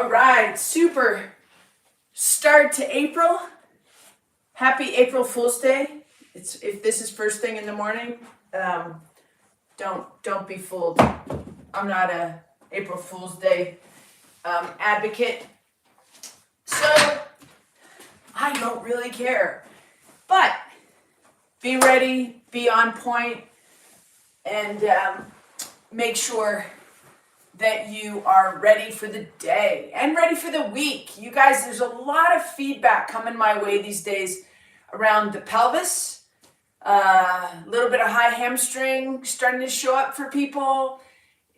All right, super start to April. Happy April Fool's Day. If this is first thing in the morning, don't be fooled. I'm not a April Fool's Day advocate, so I don't really care. But be ready, be on point, and make sure that you are ready for the day and ready for the week. You guys, there's a lot of feedback coming my way these days around the pelvis. A little bit of high hamstring starting to show up for people.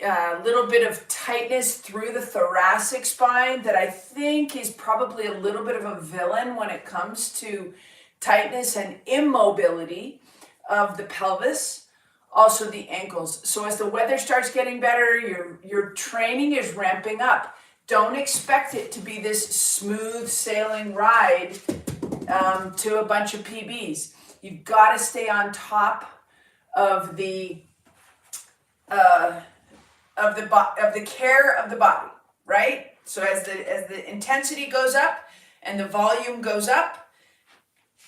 A little bit of tightness through the thoracic spine that I think is probably a little bit of a villain when it comes to tightness and immobility of the pelvis. Also the ankles. So as the weather starts getting better, your training is ramping up. Don't expect it to be this smooth sailing ride to a bunch of PBs. You've got to stay on top of the care of the body, right? So as the intensity goes up and the volume goes up,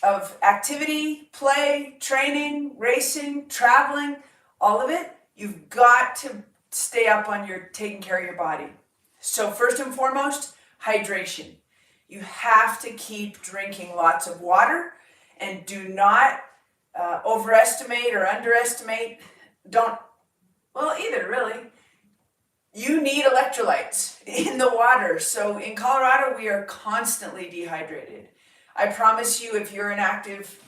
of activity, play, training, racing, traveling, all of it, you've got to stay up on your taking care of your body. So first and foremost, hydration. You have to keep drinking lots of water and do not overestimate or underestimate. Either really. You need electrolytes in the water. So in Colorado, we are constantly dehydrated. I promise you, if you're an active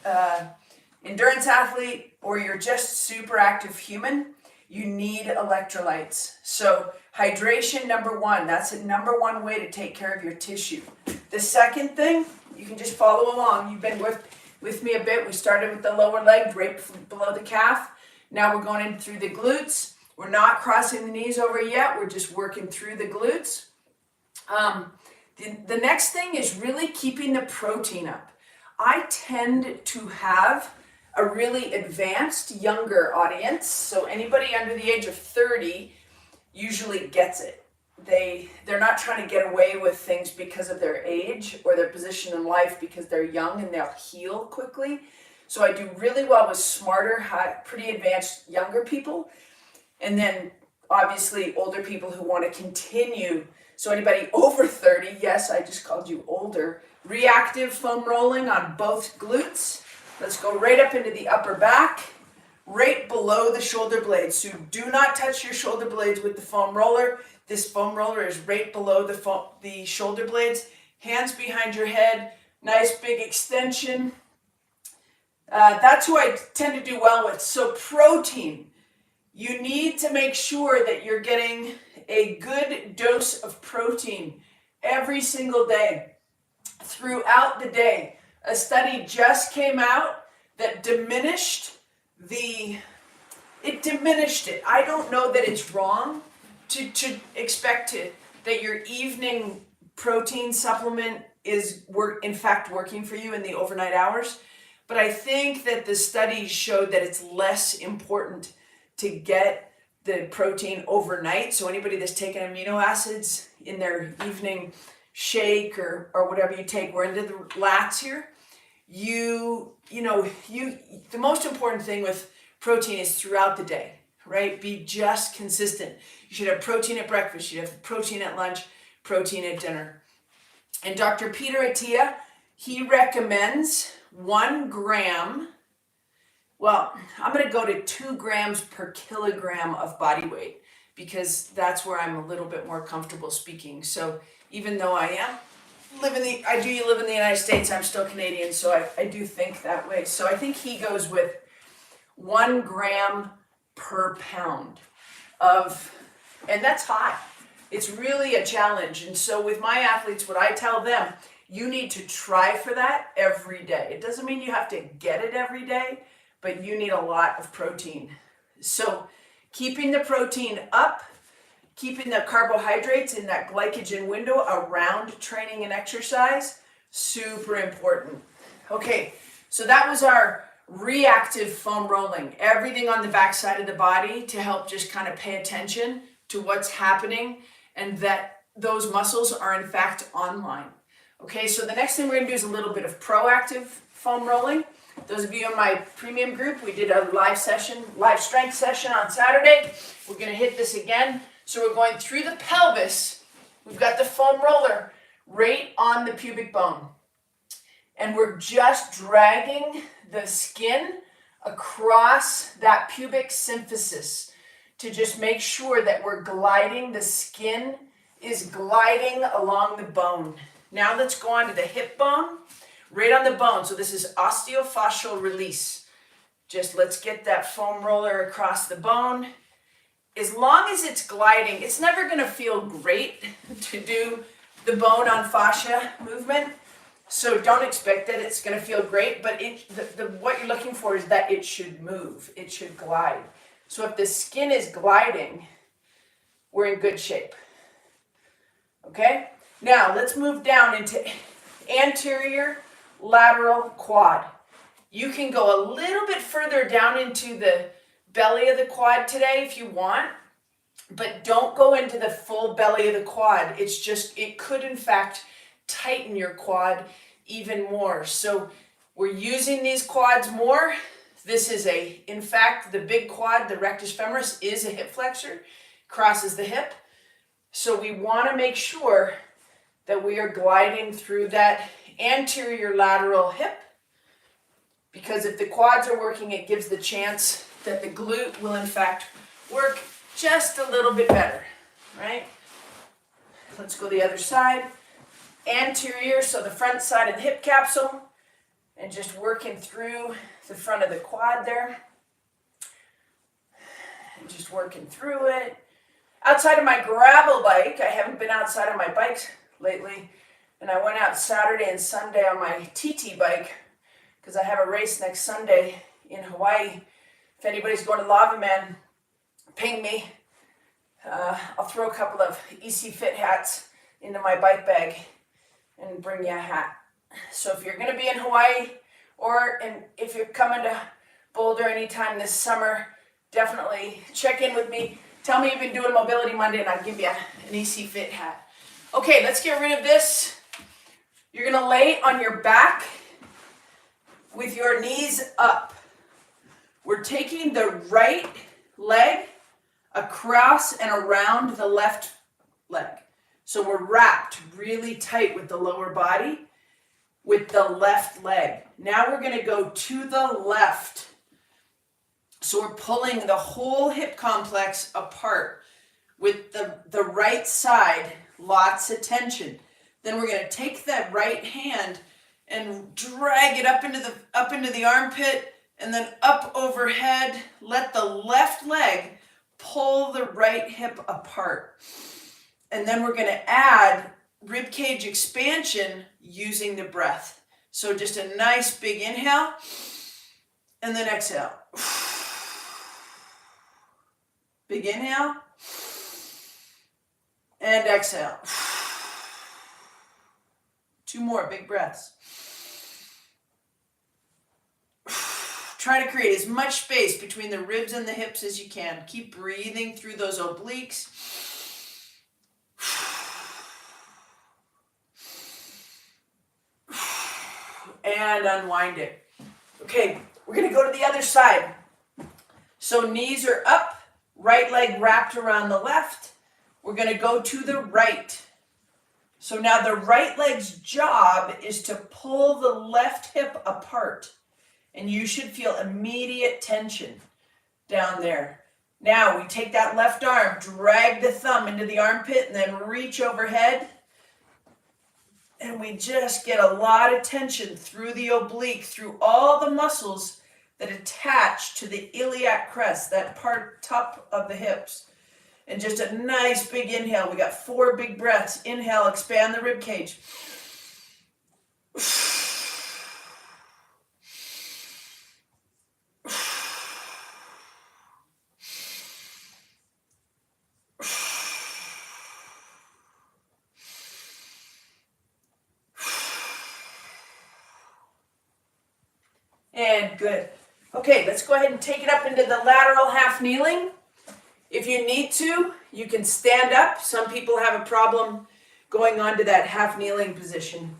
endurance athlete or you're just super active human, you need electrolytes. So hydration, number one, that's the number one way to take care of your tissue. The second thing, you can just follow along. You've been with me a bit. We started with the lower leg, right below the calf. Now we're going in through the glutes. We're not crossing the knees over yet. We're just working through the glutes. The next thing is really keeping the protein up. I tend to have a really advanced younger audience, so anybody under the age of 30 usually gets it. They're not trying to get away with things because of their age or their position in life because they're young and they'll heal quickly. So I do really well with smarter, pretty advanced younger people, and then obviously older people who want to continue. So anybody over 30, yes, I just called you older. Reactive foam rolling on both glutes. Let's go right up into the upper back, right below the shoulder blades. So do not touch your shoulder blades with the foam roller. This foam roller is right below the shoulder blades. Hands behind your head, nice big extension. That's who I tend to do well with. So protein. You need to make sure that you're getting a good dose of protein every single day, throughout the day. A study just came out that diminished it. I don't know that it's wrong to expect that your evening protein supplement is in fact working for you in the overnight hours. But I think that the studies showed that it's less important to get the protein overnight. So anybody that's taking amino acids in their evening shake or whatever you take, we're into the lats here. The most important thing with protein is throughout the day, right? Be just consistent. You should have protein at breakfast, you should have protein at lunch, protein at dinner. And Dr. Peter Attia, he recommends 1 gram. Well, I'm going to go to 2 grams per kilogram of body weight because that's where I'm a little bit more comfortable speaking. So even though I do live in the United States, I'm still Canadian, so I do think that way. So I think he goes with 1 gram per pound and that's high. It's really a challenge. And so with my athletes, what I tell them, you need to try for that every day. It doesn't mean you have to get it every day, but you need a lot of protein. So keeping the protein up, keeping the carbohydrates in that glycogen window around training and exercise, super important. Okay, so that was our reactive foam rolling. Everything on the backside of the body to help just kind of pay attention to what's happening and that those muscles are in fact online. Okay, so the next thing we're going to do is a little bit of proactive foam rolling. Those of you in my premium group, we did a live strength session on Saturday. We're going to hit this again. So we're going through the pelvis. We've got the foam roller right on the pubic bone. And we're just dragging the skin across that pubic symphysis to just make sure that we're gliding, the skin is gliding along the bone. Now let's go on to the hip bone, right on the bone. So this is osteofascial release. Just let's get that foam roller across the bone. As long as it's gliding, it's never going to feel great to do the bone on fascia movement. So don't expect that it's going to feel great, but what you're looking for is that it should move. It should glide. So if the skin is gliding, we're in good shape. Okay? Now let's move down into anterior lateral quad. You can go a little bit further down into the belly of the quad today if you want, but don't go into the full belly of the quad. It could in fact tighten your quad even more. So we're using these quads more. This is in fact, the big quad, the rectus femoris, is a hip flexor, crosses the hip. So we want to make sure that we are gliding through that anterior lateral hip, because if the quads are working, it gives the chance that the glute will in fact work just a little bit better, right? Let's go the other side. Anterior, so the front side of the hip capsule, and just working through the front of the quad there. And just working through it. Outside of my gravel bike, I haven't been outside on my bikes lately, and I went out Saturday and Sunday on my TT bike because I have a race next Sunday in Hawaii. If anybody's going to Lava Man, ping me. I'll throw a couple of ECFIT hats into my bike bag and bring you a hat. So if you're going to be in Hawaii, and if you're coming to Boulder anytime this summer, definitely check in with me. Tell me you've been doing Mobility Monday and I'll give you an ECFIT hat. Okay, let's get rid of this. You're going to lay on your back with your knees up. We're taking the right leg across and around the left leg. So we're wrapped really tight with the lower body with the left leg. Now we're going to go to the left. So we're pulling the whole hip complex apart with the right side, lots of tension. Then we're going to take that right hand and drag it up into the armpit and then up overhead. Let the left leg pull the right hip apart. And then we're going to add rib cage expansion using the breath. So just a nice big inhale and then exhale. Big inhale and exhale. 2 more big breaths. Try to create as much space between the ribs and the hips as you can. Keep breathing through those obliques. And unwind it. Okay, we're going to go to the other side. So knees are up, right leg wrapped around the left. We're going to go to the right. So now the right leg's job is to pull the left hip apart. And you should feel immediate tension down there. Now we take that left arm, drag the thumb into the armpit, and then reach overhead. And we just get a lot of tension through the oblique, through all the muscles that attach to the iliac crest, that part top of the hips. And just a nice big inhale. We got 4 big breaths. Inhale, expand the rib cage. And good. Okay, let's go ahead and take it up into the lateral half kneeling. If you need to, you can stand up. Some people have a problem going on to that half kneeling position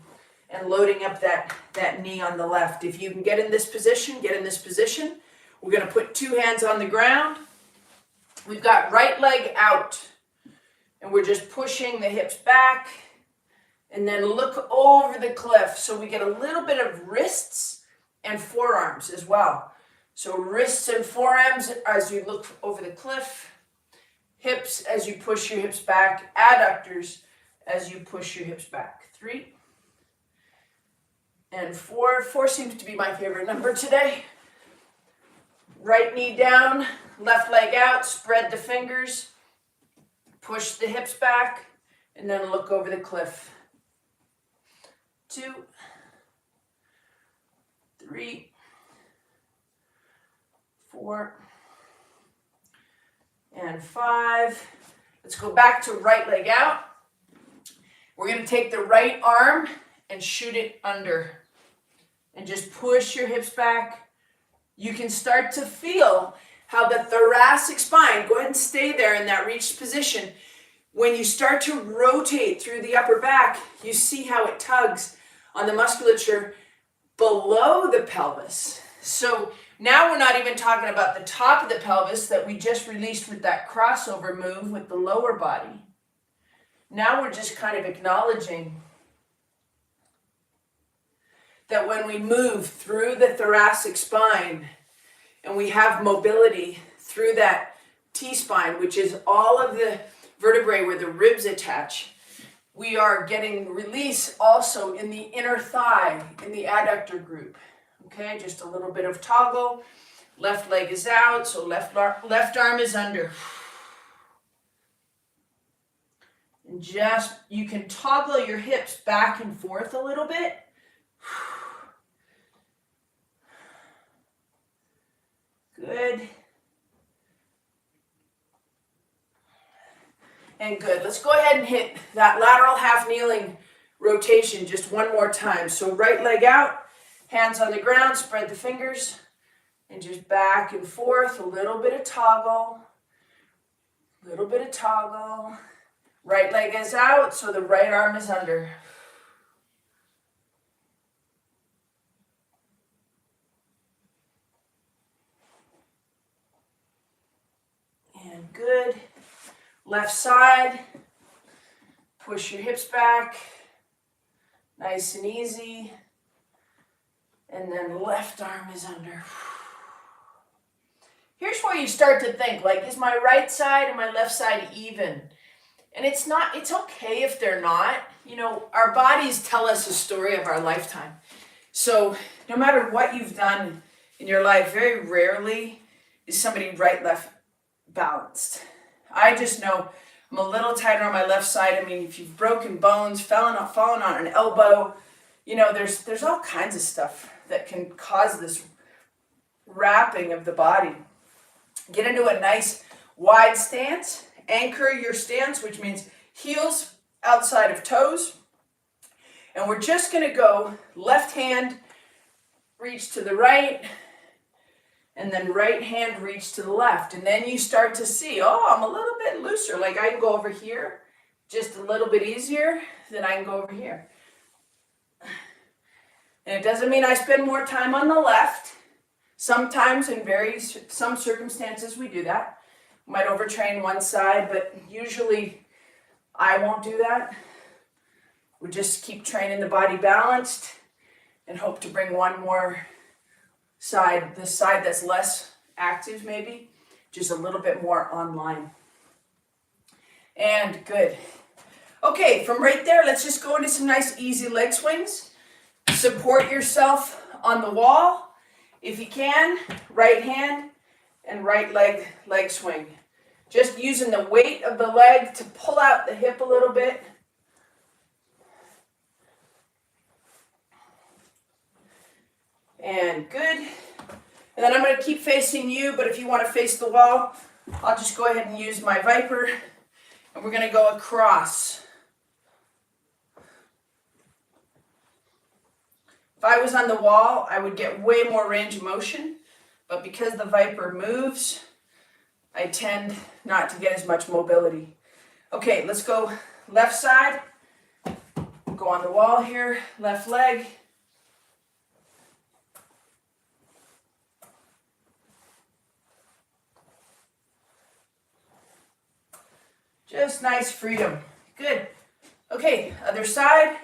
and loading up that knee on the left. If you can get in this position, get in this position. We're going to put 2 hands on the ground. We've got right leg out, and we're just pushing the hips back, and then look over the cliff. So we get a little bit of wrists and forearms as well. So wrists and forearms as you look over the cliff, hips as you push your hips back, adductors as you push your hips back. 3 and 4. 4 seems to be my favorite number today. Right knee down, left leg out, spread the fingers, push the hips back, and then look over the cliff. 2, 3, 4, and 5. Let's go back to right leg out. We're going to take the right arm and shoot it under. And just push your hips back. You can start to feel how the thoracic spine, go ahead and stay there in that reached position. When you start to rotate through the upper back, you see how it tugs on the musculature below the pelvis. So now we're not even talking about the top of the pelvis that we just released with that crossover move with the lower body. Now we're just kind of acknowledging that when we move through the thoracic spine and we have mobility through that T-spine, which is all of the vertebrae where the ribs attach, we are getting release also in the inner thigh, in the adductor group. Okay, just a little bit of toggle. Left leg is out, so left arm is under. And just, you can toggle your hips back and forth a little bit. Good. And good. Let's go ahead and hit that lateral half kneeling rotation just one more time. So right leg out, hands on the ground, spread the fingers, and just back and forth, a little bit of toggle, little bit of toggle. Right leg is out, so the right arm is under. And good. Left side, push your hips back, nice and easy. And then left arm is under. Here's where you start to think, like, is my right side and my left side even? And it's not, it's okay if they're not. You know, our bodies tell us a story of our lifetime. So no matter what you've done in your life, very rarely is somebody right-left balanced. I just know I'm a little tighter on my left side. I mean, if you've broken bones, fallen on an elbow, you know, there's all kinds of stuff that can cause this wrapping of the body. Get into a nice wide stance. Anchor your stance, which means heels outside of toes. And we're just going to go left hand, reach to the right, and then right hand, reach to the left. And then you start to see, oh, I'm a little bit looser. Like I can go over here just a little bit easier than I can go over here. And it doesn't mean I spend more time on the left. Sometimes in some circumstances we do that. Might overtrain one side, but usually I won't do that. We just keep training the body balanced and hope to bring one more side, this side that's less active maybe, just a little bit more online. And good. Okay, from right there, let's just go into some nice easy leg swings. Support yourself on the wall. If you can, right hand and right leg swing. Just using the weight of the leg to pull out the hip a little bit. And good. And then I'm going to keep facing you, but if you want to face the wall, I'll just go ahead and use my Viper. And we're going to go across. If I was on the wall, I would get way more range of motion. But because the Viper moves, I tend not to get as much mobility. Okay, let's go left side. Go on the wall here, left leg. Just nice freedom. Good. Okay, other side.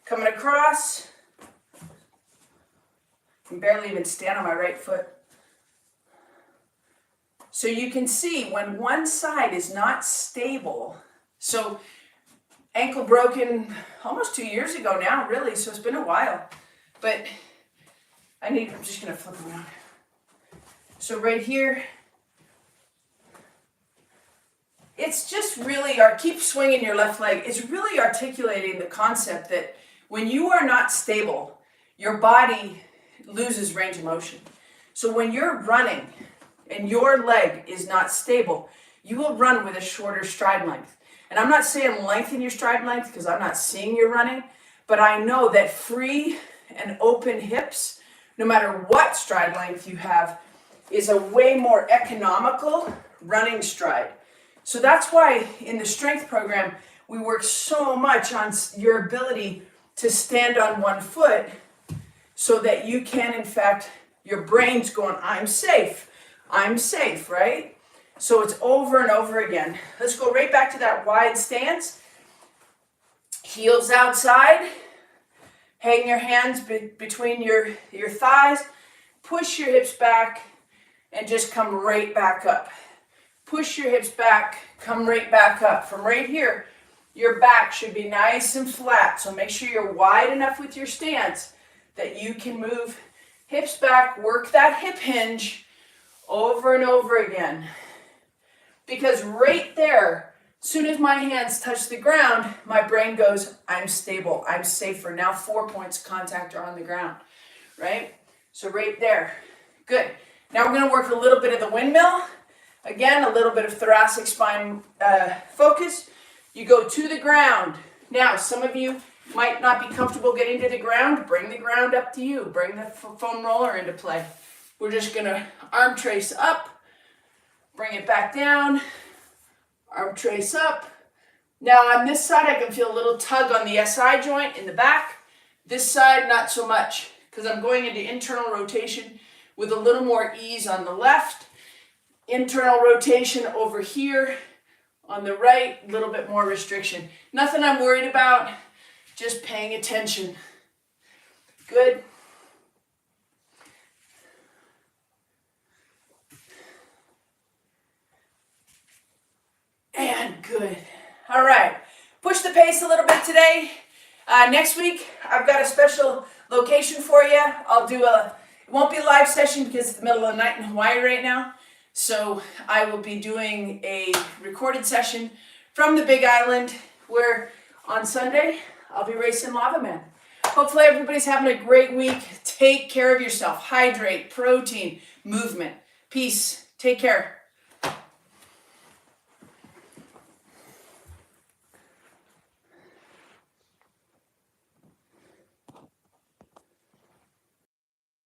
Coming across. I can barely even stand on my right foot. So you can see when one side is not stable. So ankle broken almost 2 years ago now, really, so it's been a while. But I'm just gonna flip around. So right here, it's just really, keep swinging your left leg. It's really articulating the concept that when you are not stable, your body loses range of motion. So when you're running and your leg is not stable, you will run with a shorter stride length. And I'm not saying lengthen your stride length because I'm not seeing you running, but I know that free and open hips, no matter what stride length you have, is a way more economical running stride. So that's why in the strength program, we work so much on your ability to stand on one foot so that you can, in fact, your brain's going, I'm safe, right? So it's over and over again. Let's go right back to that wide stance. Heels outside. Hang your hands between your thighs. Push your hips back and just come right back up. Push your hips back, come right back up. From right here, your back should be nice and flat. So make sure you're wide enough with your stance that you can move hips back, work that hip hinge over and over again. Because right there, as soon as my hands touch the ground, my brain goes, I'm stable, I'm safer. Now 4 points of contact are on the ground, right? So right there, good. Now we're gonna work a little bit of the windmill. Again, a little bit of thoracic spine focus. You go to the ground. Now, some of you might not be comfortable getting to the ground. Bring the ground up to you. Bring the foam roller into play. We're just gonna arm trace up, bring it back down, arm trace up. Now on this side, I can feel a little tug on the SI joint in the back. This side, not so much, because I'm going into internal rotation with a little more ease on the left. Internal rotation over here on the right, a little bit more restriction. Nothing I'm worried about, just paying attention. Good. And good. All right, push the pace a little bit today. Next week, I've got a special location for you. It won't be a live session because it's the middle of the night in Hawaii right now. So I will be doing a recorded session from the Big Island where on Sunday I'll be racing Lava Man. Hopefully everybody's having a great week. Take care of yourself. Hydrate, protein, movement. Peace. Take care.